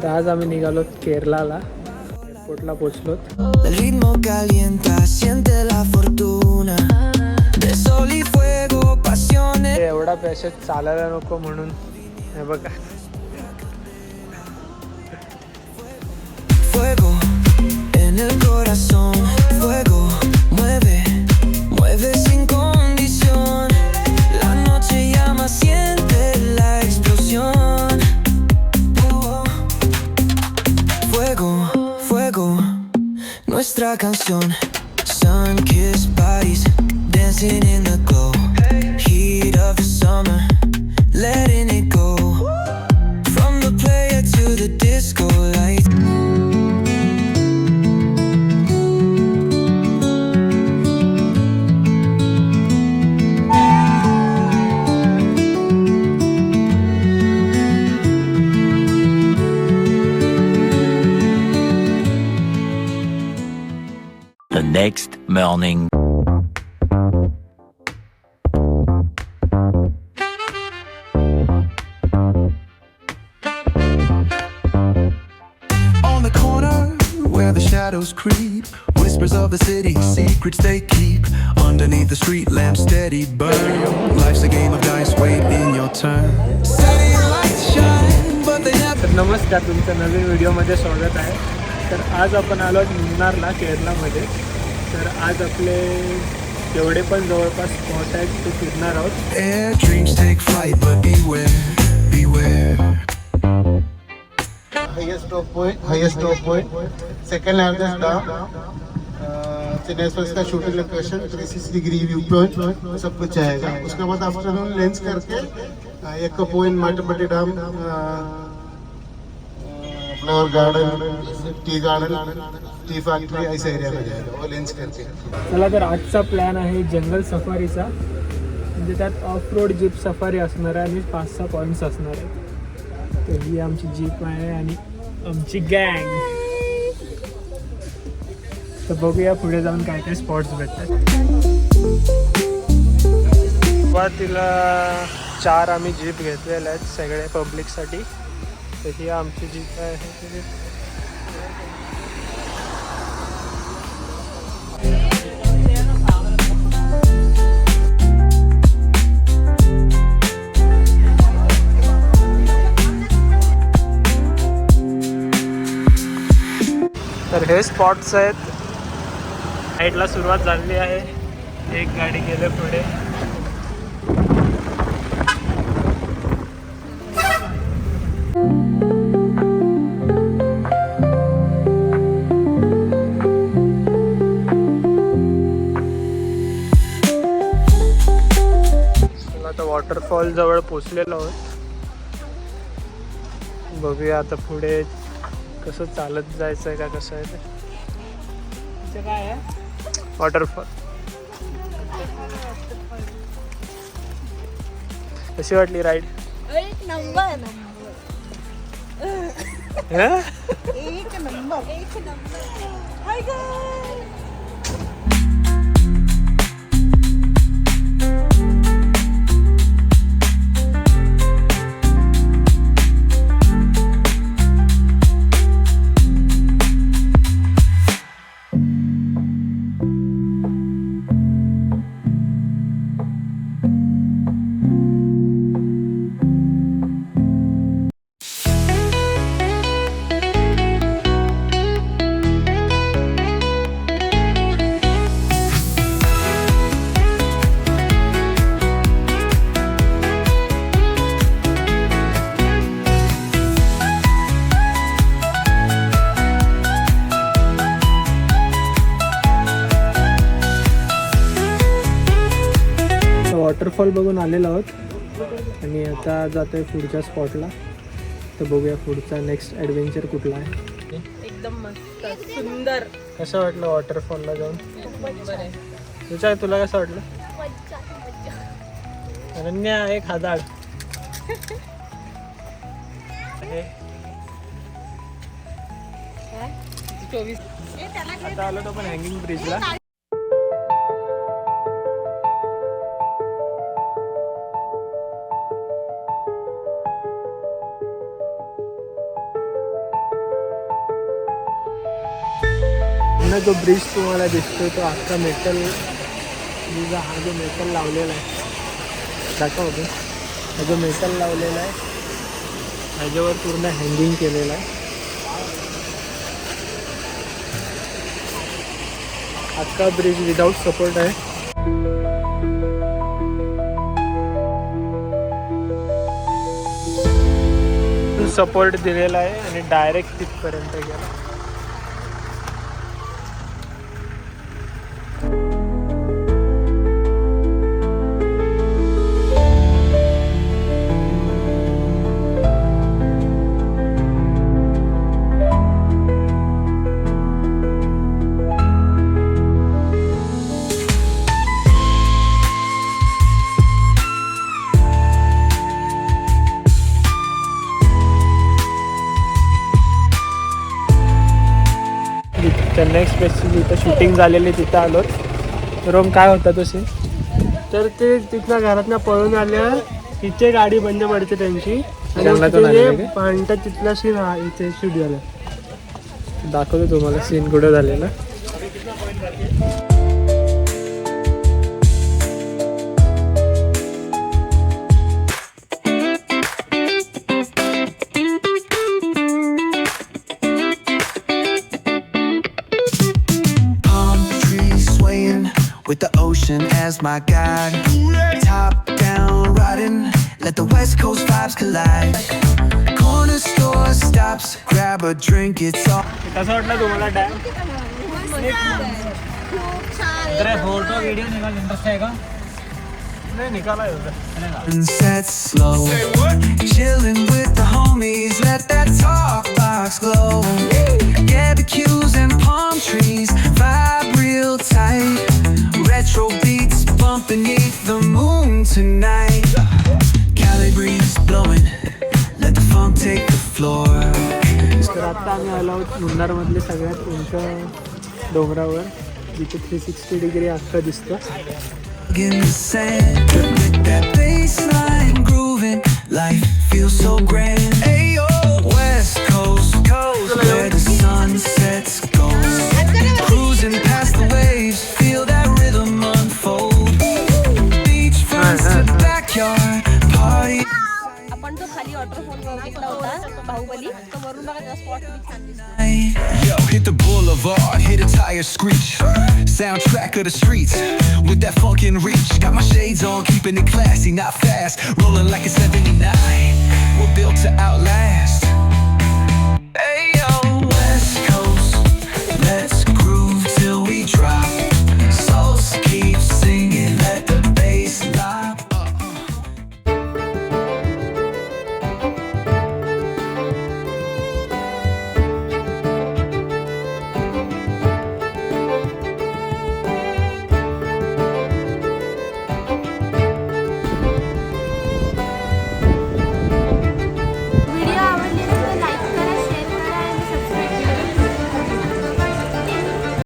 तर आज आम्ही निघालो केरळला, एअरपोर्टला पोचलो. El ritmo calienta, siente la fortuna de sol y fuego, pasiones. एवढा पॅसेज चालायला नको म्हणून हे बघा. Fuego en el corazón, fuego mueve, mueve sin condición. La noche llama, siente la explosión. Fuego, fuego, nuestra canción. Sun-kissed bodies dancing in the glow. Heat of the summer, letting it go. From the player to the disco light. The next morning. On the corner where the shadows creep, whispers of the city, secrets they keep. Underneath the street lamp, steady burn. Life's a game of dice, wait in your turn. City lights shine, but they never. तर नमस्कार, तुमचं नवीन व्हिडिओमध्ये स्वागत आहे. तर आज आपण आलो आहोत मुन्नारला, केरळामध्ये. तर आज आपले जेवढे पण जवळपास स्पॉट आहेत ते फिरणार आहोत. Air dreams take flight, but beware, beware. highest top point, second largest dam, Chennai express का shooting location, 360 degree view point, सब कुछ आएगा. उसके बाद आफ्टरनून लंच करके एक point Mattupetty dam, flower garden, tea garden, tea factory, ऐसे एरिया में जाएगा वो लंच करके. चला, तर आजचा प्लॅन आहे जंगल सफारीचा. म्हणजे त्यात ऑफ रोड जीप सफारी असणार आहे आणि 5-6 पॉईंट्स असणार आहे. तर ही आमची जीप आहे आणि आमची गँग. तर बघूया पुढे जाऊन काय काय स्पॉट्स भेटतात. सुरुवातीला 4 आम्ही जीप घेतलेल्या आहेत सगळे पब्लिकसाठी. तर ही आमची जीप आहे. तर हे स्पॉट्स आहेत. साईडला सुरुवात झाली आहे. एक गाडी गेले पुढे. आता वॉटरफॉल जवळ पोचलेलो आहोत. बघूया आता पुढे कसं चालत जायचं आहे का कसं आहे ते. काय आहे वॉटरफॉल. कशी वाटली राईड? एक नंबर. एक नंबर. Hi guys. वॉटरफॉल बघून आलेलो आहोत आणि आता जातो आहे पुढच्या स्पॉटला. तर बघूया पुढचा नेक्स्ट ॲडव्हेंचर कुठला आहे. एकदम मस्त सुंदर. कसं वाटलं वॉटरफॉलला जाऊन? तुझ्या तुला कसं वाटलं? अनन्या एक हादाड. आता आलो तो पण हँगिंग ब्रिजला. पूर्ण जो ब्रिज तुम्हाला दिसतो तो अख्खा मेटल, हा जो मेटल लावलेला आहे दाखव बघ, हा जो मेटल लावलेला आहे ह्याच्यावर पूर्ण हँगिंग केलेलं आहे. अख्खा ब्रिज विदाउट सपोर्ट आहे. सपोर्ट दिलेला आहे आणि डायरेक्ट तिथपर्यंत गेला. चेन्नई एक्सप्रेसची जिथं शूटिंग झालेली तिथं आलो. रोम काय होता तसे तर ते तिथल्या घरातनं पळून आल्यावर इथे गाडी बंद पडते त्यांची आणि पांढऱ्या तिथला सीन हा इथे शूट झाला. दाखवतो तुम्हाला सीन कुठं झालेला. With the ocean as my guide, top down riding, let the west coast vibes collide. Corner store stops, grab a drink, it's all. कसं वाटलं तुम्हाला डॅम? फोटो व्हिडिओ निकाल इंटरेस्ट आहे का? नाही निकाला एवढं. Sunset slow, chilling with the homies, let that talk box glow. Barbecues and palm trees, vibe real tight. Retro beats bump beneath the moon tonight. Cali breeze blowing, let the funk take the floor. तर आता आम्ही आलो आहोत मुन्नारमधले सगळ्यात उंच डोंगरावर जिथे 360 degree अख्खं दिसतं. In the sand, with that bass line grooving, life feels so grand. Ayo, West Coast, where the sun sets gold. Cruising past the waves, feel that rhythm unfold. Beach fronts to backyard party. आपण तो खाली waterfall बघितला होता बाहुबली, तो वरून बघा त्या spot किती छान दिसतो. Yo, hit the boulevard, hit a tire screech. Soundtrack of the streets with that funkin' reach. Got my shades on, keeping it classy, not fast. Rolling like a 79. We're built to outlast. Hey,